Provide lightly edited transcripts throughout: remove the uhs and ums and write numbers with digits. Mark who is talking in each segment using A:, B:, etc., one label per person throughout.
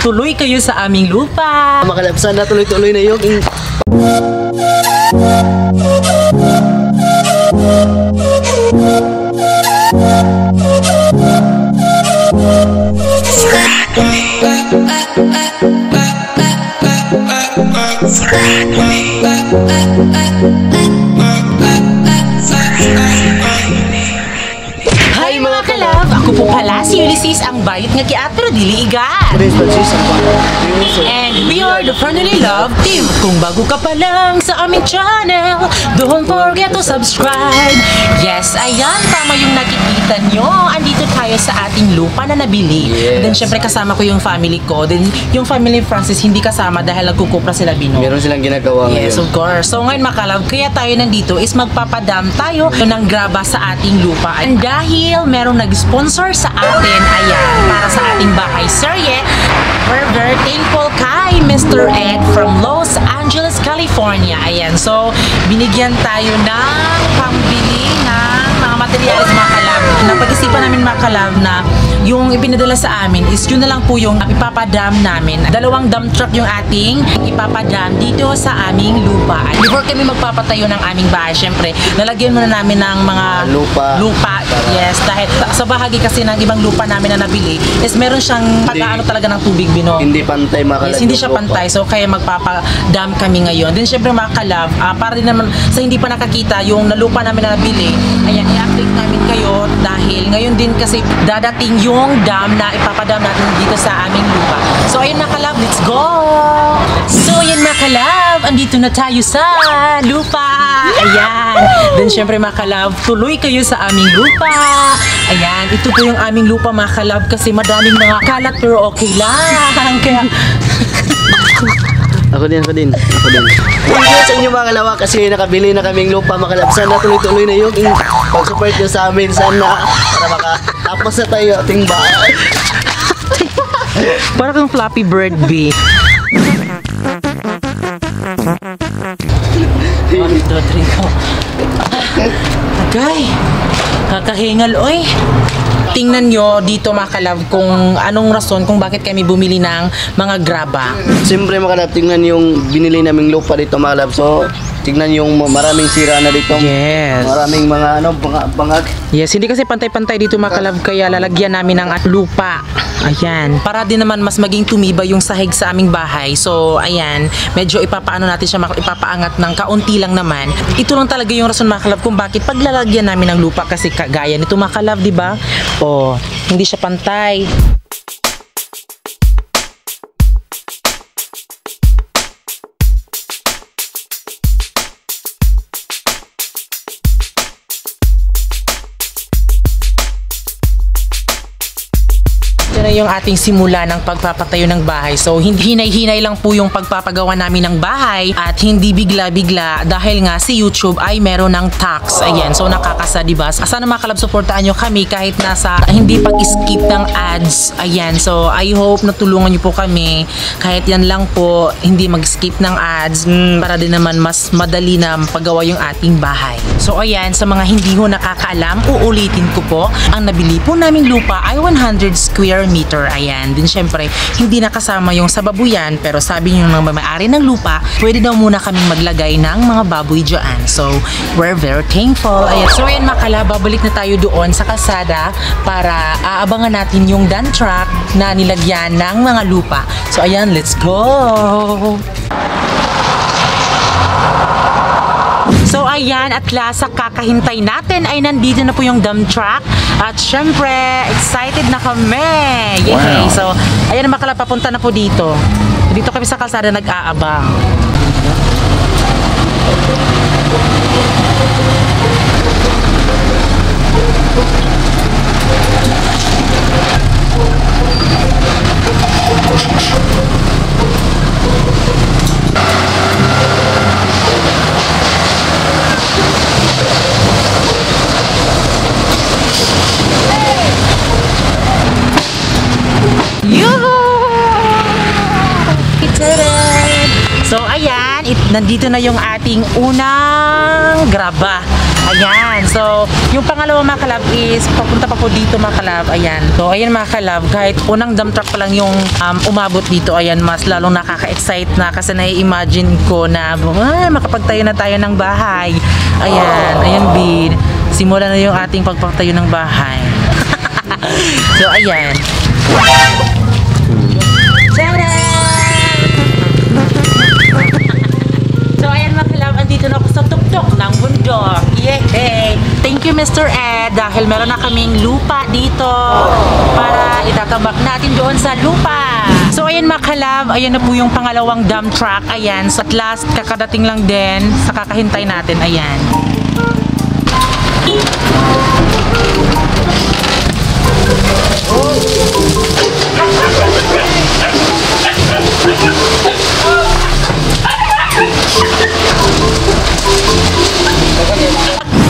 A: tuloy kayo sa aming lupa.
B: Makalabsan na tuloy-tuloy na yung
A: Hi mga kalab! Ako po pala si Ulysses, ang bayot nga kiatro dili igat. And we are the Fernally Love Team. Kung bago ka pa lang sa aming channel, don't forget to subscribe. Yes, ayan, tama yung nakikita nyo. Andito tayo sa ating lupa na nabili.
B: Yes.
A: Then syempre kasama ko yung family ko. Then yung family Francis hindi kasama dahil nagkukupra sila Bino.
B: meron silang ginagawa
A: Yes,
B: ngayon.
A: of course. So ngayon mga kalab, kaya tayo nandito is magpapadam tayo ng graba sa ating lupa. And dahil merong nag-sponsor sa atin, ayan, para sa ating bahay serye, we're very thankful kay Mr. Ed from Los Angeles, California. Ayan, so binigyan tayo ng pambili ng mga materials mga kalab. Napag-isipan namin mga kalab na yung ipinadala sa amin is yun na lang po yung ipapadam namin. 2 dump truck yung ating ipapadam dito sa aming lupa. Before kami magpapatayo ng aming bahay, syempre, lalagyan muna namin ng mga lupa. Yes, dahil sa bahagi kasi ng ibang lupa namin na nabili is meron siyang pag-ano talaga ng tubig, Bino.
B: Hindi pantay mga kalab.
A: Yes, hindi siya pantay. So, kaya magpapadam kami ngayon. Then, syempre mga kalab, para din naman sa hindi pa nakakita yung lupa namin na nabili, ayan, i-update namin kayo dahil ngayon din kasi dadating yung dam na ipapadam natin dito sa aming lupa. So, ayun mga kalab, let's go! So, ayun mga kalab, andito na tayo sa lupa. Ayan. Then, syempre mga kalab, tuloy kayo sa aming lupa. Ayan, ito po yung aming lupa mga kalab kasi madaming mga kalat pero okay lang. Kaya...
B: Ako din. Thank you sa inyo mga kalawa kasi nakabili na kaming lupa mga kalab. Sana tuloy-tuloy na yung pag-support nyo sa amin. Sana para makatapos na tayo ating bahay.
A: Para kang Flappy Bird, B. 1, 2, 3, go. Agay, kakahingal, oy. Tingnan nyo dito mga kalab kung anong rason kung bakit kami bumili ng mga graba.
B: Siyempre mga kalab, tingnan yung binili naming lupa dito mga kalab. So, tingnan yung maraming sira na dito.
A: Yes.
B: Maraming mga bangag.
A: Yes, hindi kasi pantay-pantay dito mga kalab kaya lalagyan namin ng lupa. Ayan. Para din naman mas maging tumibay yung sahig sa aming bahay. So, ayan. Medyo ipapaano natin siya, ipapaangat ng kaunti lang naman. Ito lang talaga yung rason mga kalab kung bakit paglalagyan namin ng lupa kasi kagaya nito mga kalab, di ba? Oh, hindi siya pantay. Ito na yung ating simula ng pagpapatayo ng bahay. So, hindi hinay-hinay lang po yung pagpapagawa namin ng bahay at hindi bigla-bigla dahil nga si YouTube ay meron ng tax. Ayan, so nakakasa, diba? Sana mga kalab, supportaan nyo kami kahit nasa hindi pag-skip ng ads. Ayan, so I hope natulungan nyo po kami kahit yan lang po, hindi mag-skip ng ads para din naman mas madali na paggawa yung ating bahay. So, ayan, sa mga hindi ho nakakaalam, uulitin ko po, ang nabili po naming lupa ay 100 square meter. Ayan. Din syempre, hindi nakasama yung sa babuyan, pero sabi niyo ng may-ari ng lupa, pwede daw muna kaming maglagay ng mga baboy dyan. So, we're very thankful. Ayan. So, ayan mga kalab, babalik na tayo doon sa kalsada para aabangan natin yung dump truck na nilagyan ng mga lupa. So, ayan, let's go! So ayan, at last sa kakahintay natin ay nandito na po yung dump truck. At syempre, excited na kami. Yay! Wow. So, ayan mga kalab, papunta na po dito. Dito kami sa kalsada nag-aabang. So ayan, nandito na yung ating unang graba. Ayan. So, yung pangalawa mga kalab is papunta pa po dito mga kalab. Ayan. So, ayan mga kalab, kahit unang dump truck pa lang yung umabot dito, ayan, mas lalong nakaka-excite na kasi nai-imagine ko na makapagtayo na tayo ng bahay. Ayan. Ayan, Bin. Simula na yung ating pagpapatayo ng bahay. So, ayan. So, ayan mga kalab, andito na ako sa tuktok ng bundok. Yay! Thank you, Mr. Ed, dahil meron na kaming lupa dito para itatambak natin doon sa lupa. So, ayan mga kalab, ayan na po yung pangalawang dump truck. Ayan, so at last, kakadating lang din sa kakahintay natin. Ayan.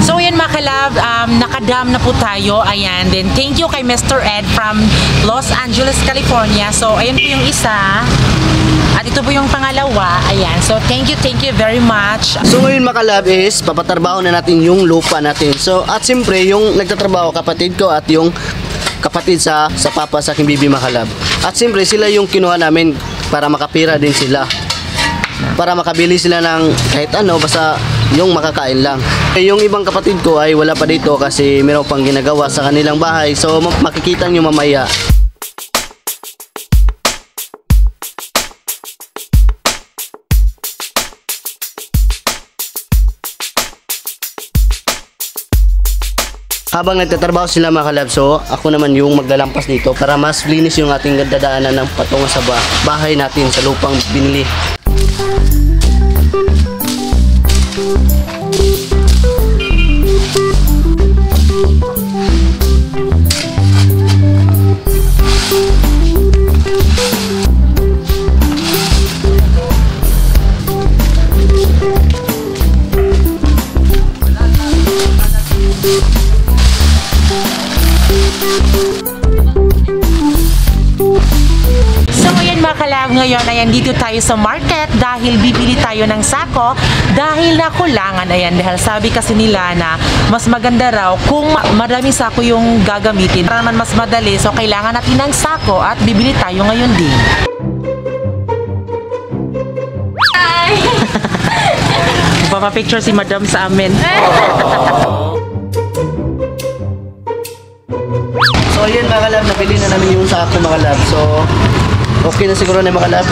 A: So yan mga kalab, nakadam na po tayo. Ayan, then thank you kay Mr. Ed from Los Angeles, California. So ayan po yung isa. At ito po yung pangalawa. Ayan, so thank you very much.
B: So ngayon mga kalab is papatrabaho na natin yung lupa natin. So at siyempre yung nagtatrabaho kapatid ko at yung kapatid sa papa sa aking bibi mga kalab. At siyempre sila yung kinuha namin para makapira din sila. Para makabili sila ng kahit ano, basta yung makakain lang. Yung ibang kapatid ko ay wala pa dito kasi meron pang ginagawa sa kanilang bahay. So makikita nyo mamaya. Habang nagtatrabaho sila mga kalab, so ako naman yung maglalampas dito para mas linis yung ating dadaanan ng patungo sa bahay natin sa lupang binili.
A: Ngayon, ayan, dito tayo sa market dahil bibili tayo ng sako dahil nakulangan. Ayan, dahil sabi kasi nila na mas maganda raw kung maraming sako yung gagamitin para naman mas madali. So, kailangan natin ng sako at bibili tayo ngayon din. Hi! Papapicture si Madam sa amin.
B: So, yun mga kalab, nabili na namin yung sako mga kalab. So, okay na siguro na mga kalab.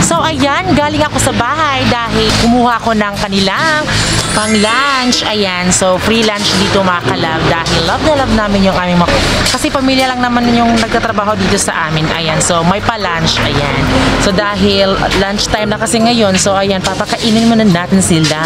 A: So ayan, galing ako sa bahay dahil kumuha ko ng kanilang pang lunch. Ayan, so free lunch dito mga kalab dahil love na love namin yung aming kasi pamilya lang naman yung nagtatrabaho dito sa amin. Ayan, so may pa lunch. Ayan, so dahil lunch time na kasi ngayon, so ayan, papakainin muna natin sila.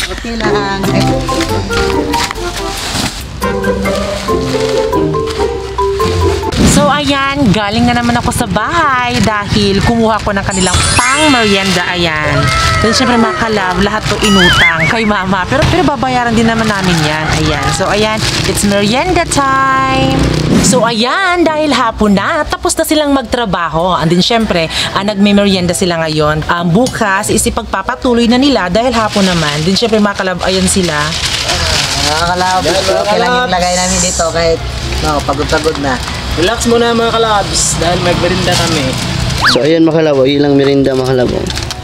C: Okay lang.
A: So ayan, galing na naman ako sa bahay dahil kumuha ko ng kanilang pang merienda. Ayan. Then syempre mga kalab, lahat to inutang kay mama. Pero babayaran din naman namin yan. Ayan. So ayan, it's merienda time. So ayan, dahil hapon na, tapos na silang magtrabaho. And then syempre, nagme-merienda sila ngayon. Bukas is ipagpapatuloy na nila dahil hapon naman. Then syempre mga kalab, ayan sila.
C: Mga kalab, okay lang yung lagay namin dito kahit pagod-pagod na.
D: Relax muna mga kalabs dahil magmerinda kami.
B: So ayan mga kalab, ilang merinda mga kalab.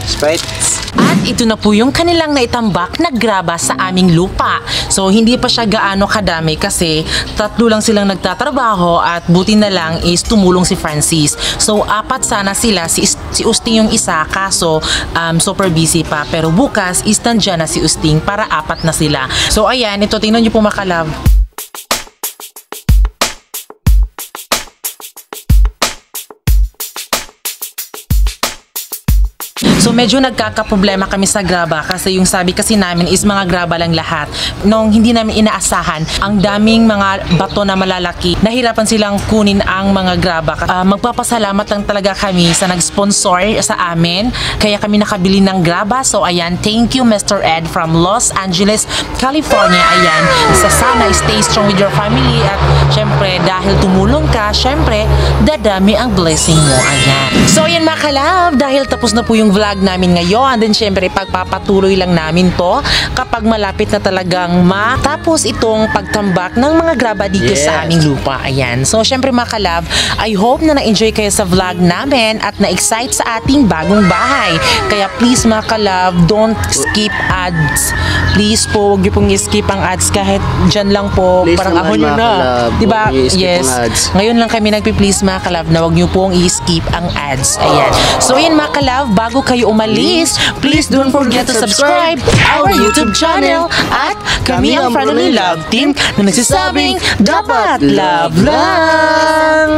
D: Sprite.
A: At ito na po yung kanilang naitambak na graba sa aming lupa. So hindi pa siya gaano kadami kasi tatlo lang silang nagtatrabaho at buti na lang is tumulong si Francis. So apat sana sila, si Usting yung isa kaso super busy pa. Pero bukas is nandiyan na si Usting para apat na sila. So ayan, ito tingnan nyo po mga kalab. So medyo nagkakaproblema kami sa graba kasi yung sabi kasi namin is mga graba lang lahat. Nung hindi namin inaasahan, ang daming mga bato na malalaki, nahirapan silang kunin ang mga graba. Magpapasalamat lang talaga kami sa nag-sponsor sa amin, kaya kami nakabili ng graba. So ayan, thank you Mr. Ed from Los Angeles, California. Ayan, sana stay strong with your family at syempre dahil tumulong ka, syempre dadami ang blessing mo. Ayan. So ayan mga kalab, dahil tapos na po yung vlog namin ngayon, then syempre pagpapatuloy lang namin to kapag malapit na talagang matapos itong pagtambak ng mga graba dito sa aming lupa. Ayan. So syempre mga kalab, I hope na na-enjoy kayo sa vlog namin at na-excite sa ating bagong bahay. Kaya please mga kalab, don't skip ads. Please po, huwag niyo pong i-skip ang ads kahit dyan lang po.
B: Please
A: parang
B: naman,
A: ako nyo
B: mga
A: na.
B: kalab,
A: Diba?
B: huwag niyo i-skip
A: Yes.
B: ang ads.
A: Ngayon lang kami nagpi-please mga kalab na huwag niyo pong i-skip ang ads. Ayan. So yan mga kalab, bago kayo umalis, please don't forget to subscribe our YouTube channel at kami ang Family Love Team na nagsasabing dapat love lang.